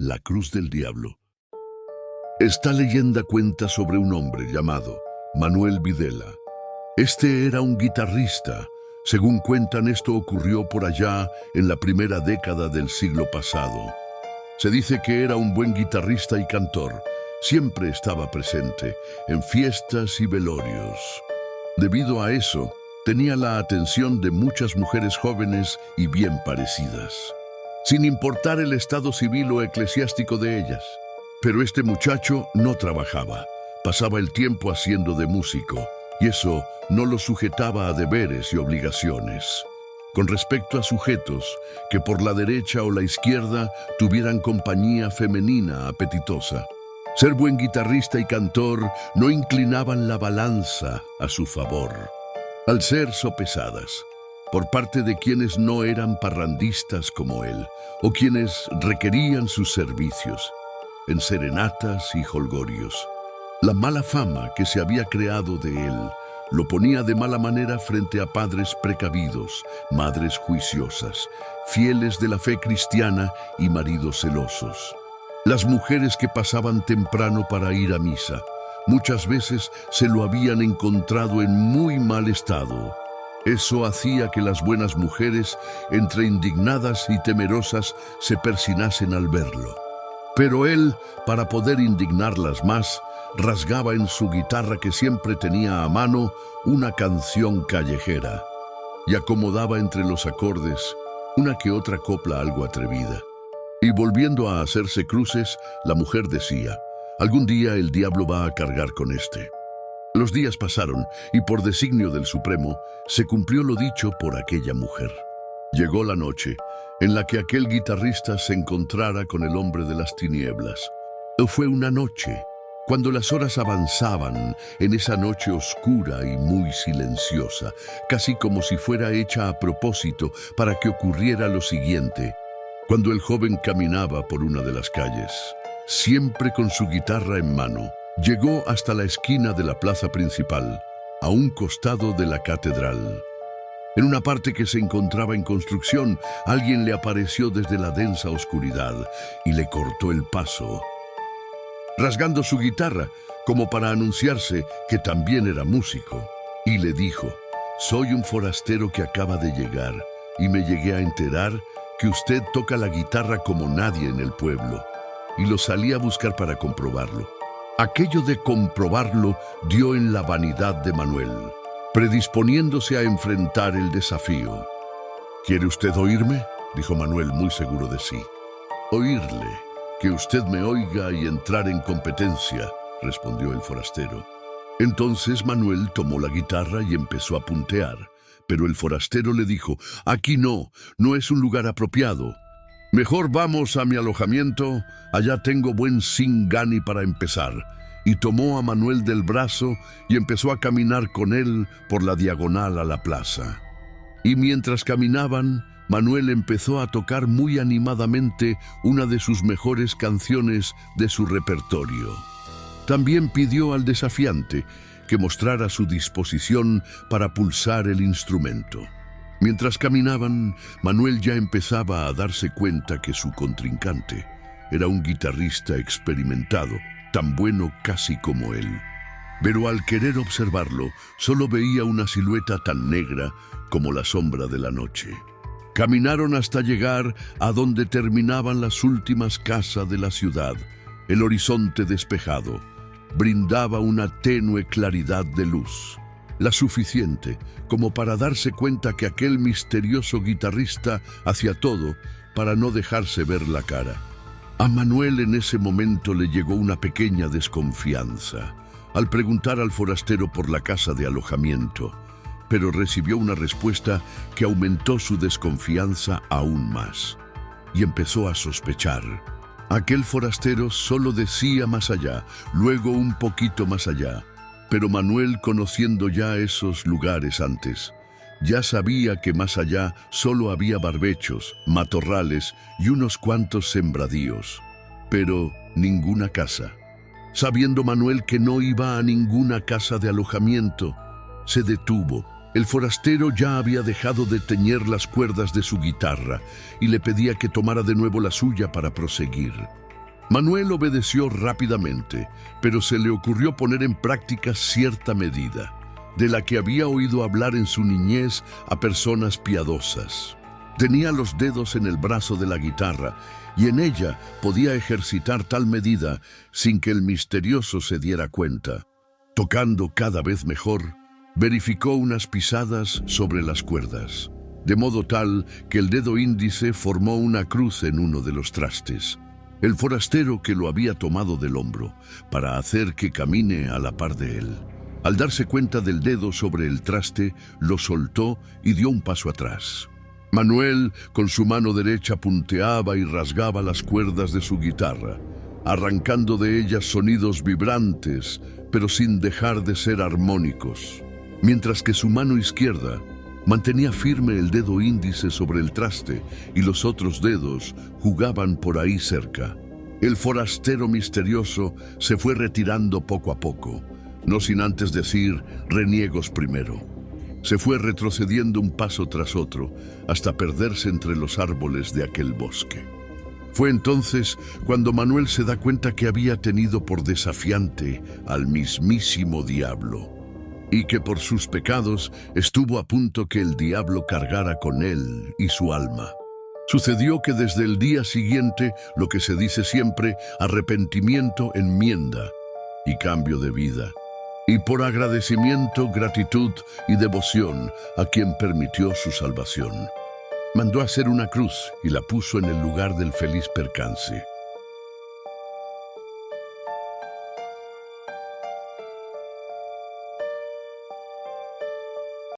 La Cruz del Diablo. Esta leyenda cuenta sobre un hombre llamado Manuel Videla. Este era un guitarrista. Según cuentan, esto ocurrió por allá en la primera década del siglo pasado. Se dice que era un buen guitarrista y cantor. Siempre estaba presente en fiestas y velorios. Debido a eso, tenía la atención de muchas mujeres jóvenes y bien parecidas, sin importar el estado civil o eclesiástico de ellas. Pero este muchacho no trabajaba, pasaba el tiempo haciendo de músico, y eso no lo sujetaba a deberes y obligaciones. Con respecto a sujetos que por la derecha o la izquierda tuvieran compañía femenina apetitosa, ser buen guitarrista y cantor no inclinaban la balanza a su favor, al ser sopesadas por parte de quienes no eran parrandistas como él, o quienes requerían sus servicios en serenatas y jolgorios. La mala fama que se había creado de él lo ponía de mala manera frente a padres precavidos, madres juiciosas, fieles de la fe cristiana y maridos celosos. Las mujeres que pasaban temprano para ir a misa, muchas veces se lo habían encontrado en muy mal estado. Eso hacía que las buenas mujeres, entre indignadas y temerosas, se persinasen al verlo. Pero él, para poder indignarlas más, rasgaba en su guitarra, que siempre tenía a mano, una canción callejera y acomodaba entre los acordes una que otra copla algo atrevida. Y volviendo a hacerse cruces, la mujer decía: algún día el diablo va a cargar con este. Los días pasaron y por designio del Supremo se cumplió lo dicho por aquella mujer. Llegó la noche en la que aquel guitarrista se encontrara con el hombre de las tinieblas. Fue una noche cuando las horas avanzaban, en esa noche oscura y muy silenciosa, casi como si fuera hecha a propósito para que ocurriera lo siguiente. Cuando el joven caminaba por una de las calles, siempre con su guitarra en mano, llegó hasta la esquina de la plaza principal, a un costado de la catedral. En una parte que se encontraba en construcción, alguien le apareció desde la densa oscuridad y le cortó el paso, rasgando su guitarra como para anunciarse que también era músico, y le dijo: soy un forastero que acaba de llegar y me llegué a enterar que usted toca la guitarra como nadie en el pueblo, y lo salí a buscar para comprobarlo. Aquello de comprobarlo dio en la vanidad de Manuel, predisponiéndose a enfrentar el desafío. ¿Quiere usted oírme?, dijo Manuel, muy seguro de sí. Oírle, que usted me oiga y entrar en competencia, respondió el forastero. Entonces Manuel tomó la guitarra y empezó a puntear, pero el forastero le dijo: aquí no es un lugar apropiado. Mejor vamos a mi alojamiento, allá tengo buen singani para empezar. Y tomó a Manuel del brazo y empezó a caminar con él por la diagonal a la plaza. Y mientras caminaban, Manuel empezó a tocar muy animadamente una de sus mejores canciones de su repertorio. También pidió al desafiante que mostrara su disposición para pulsar el instrumento. Mientras caminaban, Manuel ya empezaba a darse cuenta que su contrincante era un guitarrista experimentado, tan bueno casi como él. Pero al querer observarlo, solo veía una silueta tan negra como la sombra de la noche. Caminaron hasta llegar a donde terminaban las últimas casas de la ciudad. El horizonte despejado brindaba una tenue claridad de luz, la suficiente como para darse cuenta que aquel misterioso guitarrista hacía todo para no dejarse ver la cara. A Manuel en ese momento le llegó una pequeña desconfianza al preguntar al forastero por la casa de alojamiento, pero recibió una respuesta que aumentó su desconfianza aún más, y empezó a sospechar. Aquel forastero solo decía más allá, luego un poquito más allá, pero Manuel, conociendo ya esos lugares antes, ya sabía que más allá solo había barbechos, matorrales y unos cuantos sembradíos, pero ninguna casa. Sabiendo Manuel que no iba a ninguna casa de alojamiento, se detuvo. El forastero ya había dejado de teñer las cuerdas de su guitarra y le pedía que tomara de nuevo la suya para proseguir. Manuel obedeció rápidamente, pero se le ocurrió poner en práctica cierta medida, de la que había oído hablar en su niñez a personas piadosas. Tenía los dedos en el brazo de la guitarra y en ella podía ejercitar tal medida sin que el misterioso se diera cuenta. Tocando cada vez mejor, verificó unas pisadas sobre las cuerdas, de modo tal que el dedo índice formó una cruz en uno de los trastes. El forastero que lo había tomado del hombro para hacer que camine a la par de él, al darse cuenta del dedo sobre el traste, lo soltó y dio un paso atrás. Manuel, con su mano derecha, punteaba y rasgaba las cuerdas de su guitarra, arrancando de ellas sonidos vibrantes, pero sin dejar de ser armónicos, mientras que su mano izquierda mantenía firme el dedo índice sobre el traste y los otros dedos jugaban por ahí cerca. El forastero misterioso se fue retirando poco a poco, no sin antes decir reniegos primero. Se fue retrocediendo un paso tras otro hasta perderse entre los árboles de aquel bosque. Fue entonces cuando Manuel se da cuenta que había tenido por desafiante al mismísimo diablo, y que por sus pecados estuvo a punto que el diablo cargara con él y su alma. Sucedió que desde el día siguiente, lo que se dice siempre, arrepentimiento, enmienda y cambio de vida. Y por agradecimiento, gratitud y devoción a quien permitió su salvación, mandó hacer una cruz y la puso en el lugar del feliz percance.